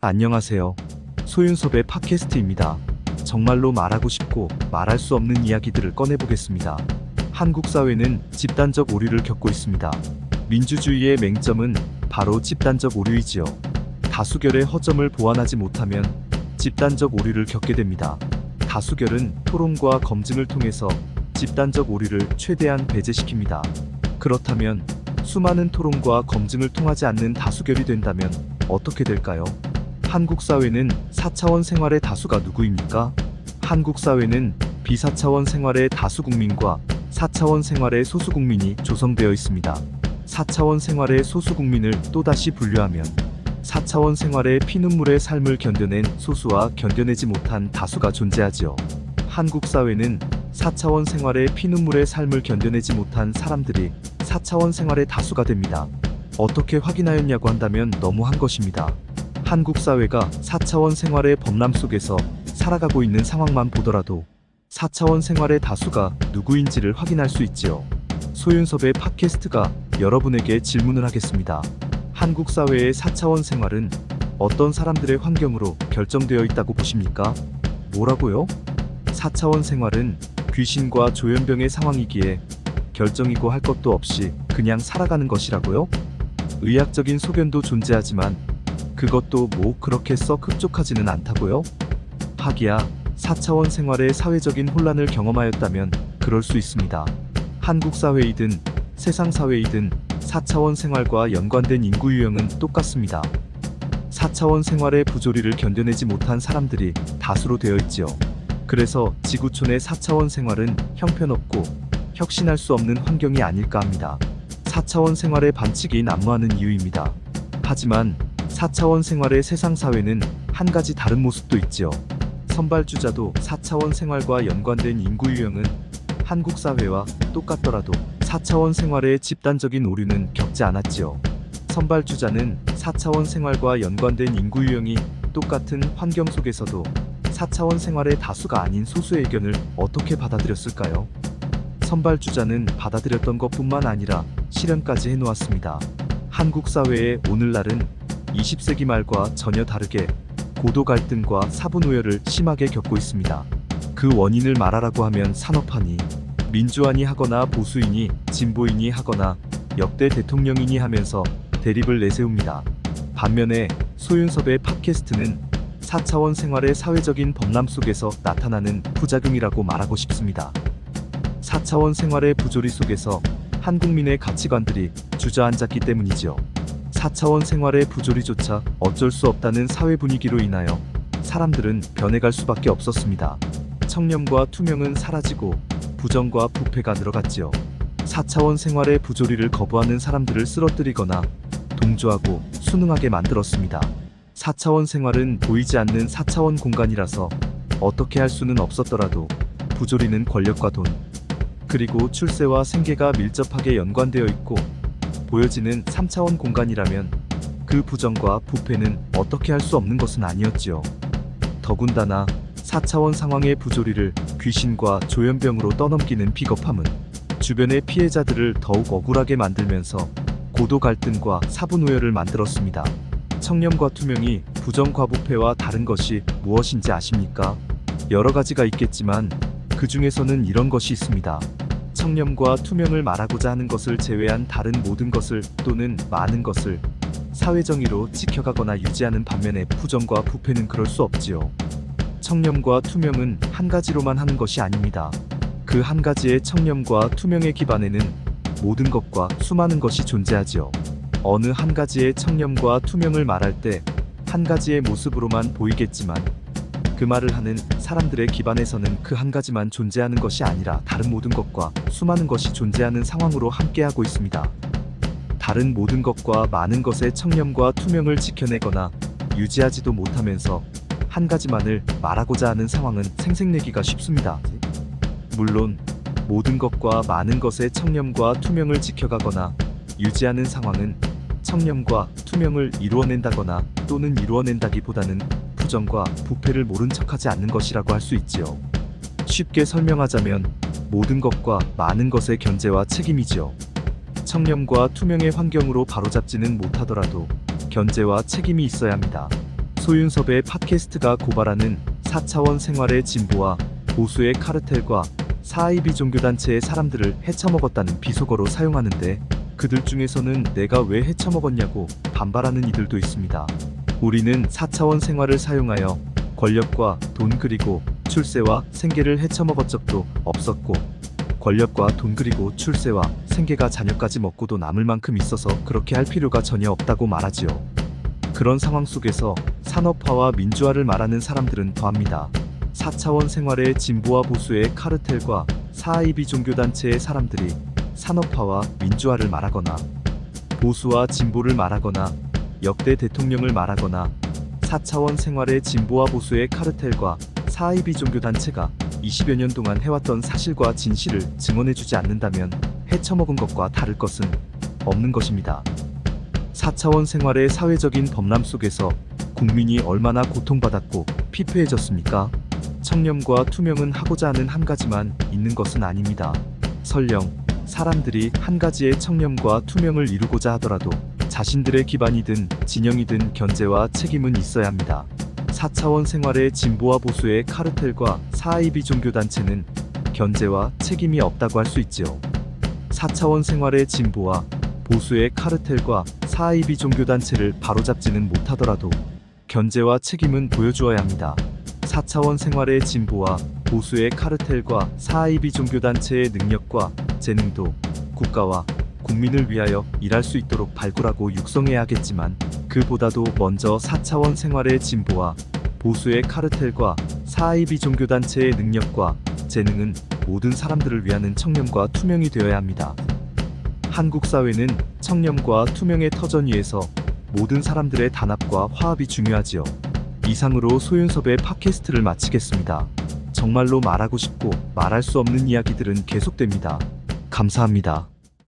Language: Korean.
안녕하세요. 소윤섭의 팟캐스트입니다. 정말로 말하고 싶고 말할 수 없는 이야기들을 꺼내보겠습니다. 한국 사회는 집단적 오류를 겪고 있습니다. 민주주의의 맹점은 바로 집단적 오류이지요. 다수결의 허점을 보완하지 못하면 집단적 오류를 겪게 됩니다. 다수결은 토론과 검증을 통해서 집단적 오류를 최대한 배제시킵니다. 그렇다면 수많은 토론과 검증을 통하지 않는 다수결이 된다면 어떻게 될까요? 한국 사회는 4차원 생활의 다수가 누구입니까? 한국 사회는 비사차원 생활의 다수 국민과 4차원 생활의 소수 국민이 조성되어 있습니다. 4차원 생활의 소수 국민을 또다시 분류하면 4차원 생활의 피눈물의 삶을 견뎌낸 소수와 견뎌내지 못한 다수가 존재하지요. 한국 사회는 4차원 생활의 피눈물의 삶을 견뎌내지 못한 사람들이 4차원 생활의 다수가 됩니다. 어떻게 확인하였냐고 한다면 너무한 것입니다. 한국 사회가 4차원 생활의 범람 속에서 살아가고 있는 상황만 보더라도 4차원 생활의 다수가 누구인지를 확인할 수 있지요. 소윤섭의 팟캐스트가 여러분에게 질문을 하겠습니다. 한국 사회의 4차원 생활은 어떤 사람들의 환경으로 결정되어 있다고 보십니까? 뭐라고요? 4차원 생활은 귀신과 조현병의 상황이기에 결정이고 할 것도 없이 그냥 살아가는 것이라고요? 의학적인 소견도 존재하지만 그것도 뭐 그렇게 썩 흡족하지는 않다고요? 하기야 4차원 생활의 사회적인 혼란을 경험하였다면 그럴 수 있습니다. 한국 사회이든 세상 사회이든 4차원 생활과 연관된 인구 유형은 똑같습니다. 4차원 생활의 부조리를 견뎌내지 못한 사람들이 다수로 되어 있지요. 그래서 지구촌의 4차원 생활은 형편없고 혁신할 수 없는 환경이 아닐까 합니다. 4차원 생활의 반칙이 난무하는 이유입니다. 하지만 4차원 생활의 세상 사회는 한 가지 다른 모습도 있지요. 선발주자도 4차원 생활과 연관된 인구 유형은 한국 사회와 똑같더라도 4차원 생활의 집단적인 오류는 겪지 않았지요. 선발주자는 4차원 생활과 연관된 인구 유형이 똑같은 환경 속에서도 4차원 생활의 다수가 아닌 소수의 의견을 어떻게 받아들였을까요? 선발주자는 받아들였던 것뿐만 아니라 실현까지 해놓았습니다. 한국 사회의 오늘날은 20세기 말과 전혀 다르게 고도 갈등과 사분오열을 심하게 겪고 있습니다. 그 원인을 말하라고 하면 산업화니, 민주화니 하거나 보수이니, 진보이니 하거나 역대 대통령이니 하면서 대립을 내세웁니다. 반면에 소윤섭의 팟캐스트는 4차원 생활의 사회적인 범람 속에서 나타나는 부작용이라고 말하고 싶습니다. 4차원 생활의 부조리 속에서 한국민의 가치관들이 주저앉았기 때문이지요. 4차원 생활의 부조리조차 어쩔 수 없다는 사회 분위기로 인하여 사람들은 변해갈 수밖에 없었습니다. 청렴과 투명은 사라지고 부정과 부패가 늘어갔지요. 4차원 생활의 부조리를 거부하는 사람들을 쓰러뜨리거나 동조하고 순응하게 만들었습니다. 4차원 생활은 보이지 않는 4차원 공간이라서 어떻게 할 수는 없었더라도 부조리는 권력과 돈, 그리고 출세와 생계가 밀접하게 연관되어 있고 보여지는 3차원 공간이라면 그 부정과 부패는 어떻게 할 수 없는 것은 아니었지요. 더군다나 4차원 상황의 부조리를 귀신과 조현병으로 떠넘기는 비겁함은 주변의 피해자들을 더욱 억울하게 만들면서 고도 갈등과 사분오열을 만들었습니다. 청렴과 투명이 부정과 부패와 다른 것이 무엇인지 아십니까? 여러 가지가 있겠지만 그 중에서는 이런 것이 있습니다. 청렴과 투명을 말하고자 하는 것을 제외한 다른 모든 것을 또는 많은 것을 사회정의로 지켜가거나 유지하는 반면에 부정과 부패는 그럴 수 없지요. 청렴과 투명은 한 가지로만 하는 것이 아닙니다. 그 한 가지의 청렴과 투명의 기반에는 모든 것과 수많은 것이 존재하지요. 어느 한 가지의 청렴과 투명을 말할 때 한 가지의 모습으로만 보이겠지만 그 말을 하는 사람들의 기반에서는 그 한 가지만 존재하는 것이 아니라 다른 모든 것과 수많은 것이 존재하는 상황으로 함께하고 있습니다. 다른 모든 것과 많은 것의 청렴과 투명을 지켜내거나 유지하지도 못하면서 한 가지만을 말하고자 하는 상황은 생색내기가 쉽습니다. 물론 모든 것과 많은 것의 청렴과 투명을 지켜가거나 유지하는 상황은 청렴과 투명을 이루어낸다거나 또는 이루어낸다기보다는 부정과 부패를 모른 척하지 않는 것이라고 할 수 있지요. 쉽게 설명하자면 모든 것과 많은 것의 견제와 책임이지요. 청렴과 투명의 환경으로 바로잡지는 못하더라도 견제와 책임이 있어야 합니다. 소윤섭의 팟캐스트가 고발하는 4차원 생활의 진보와 보수의 카르텔과 사이비 종교단체의 사람들을 헤쳐먹었다는 비속어로 사용하는데, 그들 중에서는 내가 왜 헤쳐먹었냐고 반발하는 이들도 있습니다. 우리는 4차원 생활을 사용하여 권력과 돈 그리고 출세와 생계를 헤쳐먹은 적도 없었고, 권력과 돈 그리고 출세와 생계가 자녀까지 먹고도 남을 만큼 있어서 그렇게 할 필요가 전혀 없다고 말하지요. 그런 상황 속에서 산업화와 민주화를 말하는 사람들은 더합니다. 4차원 생활의 진보와 보수의 카르텔과 사이비 종교단체의 사람들이 산업화와 민주화를 말하거나, 보수와 진보를 말하거나, 역대 대통령을 말하거나, 4차원 생활의 진보와 보수의 카르텔과 사이비 종교단체가 20여 년 동안 해왔던 사실과 진실을 증언해주지 않는다면 헤쳐먹은 것과 다를 것은 없는 것입니다. 4차원 생활의 사회적인 범람 속에서 국민이 얼마나 고통받았고 피폐해졌습니까? 청렴과 투명은 하고자 하는 한 가지만 있는 것은 아닙니다. 설령 사람들이 한 가지의 청렴과 투명을 이루고자 하더라도 자신들의 기반이든 진영이든 견제와 책임은 있어야 합니다. 4차원 생활의 진보와 보수의 카르텔과 사이비 종교단체는 견제와 책임이 없다고 할 수 있지요. 4차원 생활의 진보와 보수의 카르텔과 사이비 종교단체를 바로잡지는 못하더라도 견제와 책임은 보여주어야 합니다. 4차원 생활의 진보와 보수의 카르텔과 사이비 종교단체의 능력과 재능도 국가와 국민을 위하여 일할 수 있도록 발굴하고 육성해야 하겠지만, 그보다도 먼저 4차원 생활의 진보와 보수의 카르텔과 사이비 종교단체의 능력과 재능은 모든 사람들을 위하는 청렴과 투명이 되어야 합니다. 한국 사회는 청렴과 투명의 터전 위에서 모든 사람들의 단합과 화합이 중요하지요. 이상으로 소윤섭의 팟캐스트를 마치겠습니다. 정말로 말하고 싶고 말할 수 없는 이야기들은 계속됩니다. 감사합니다.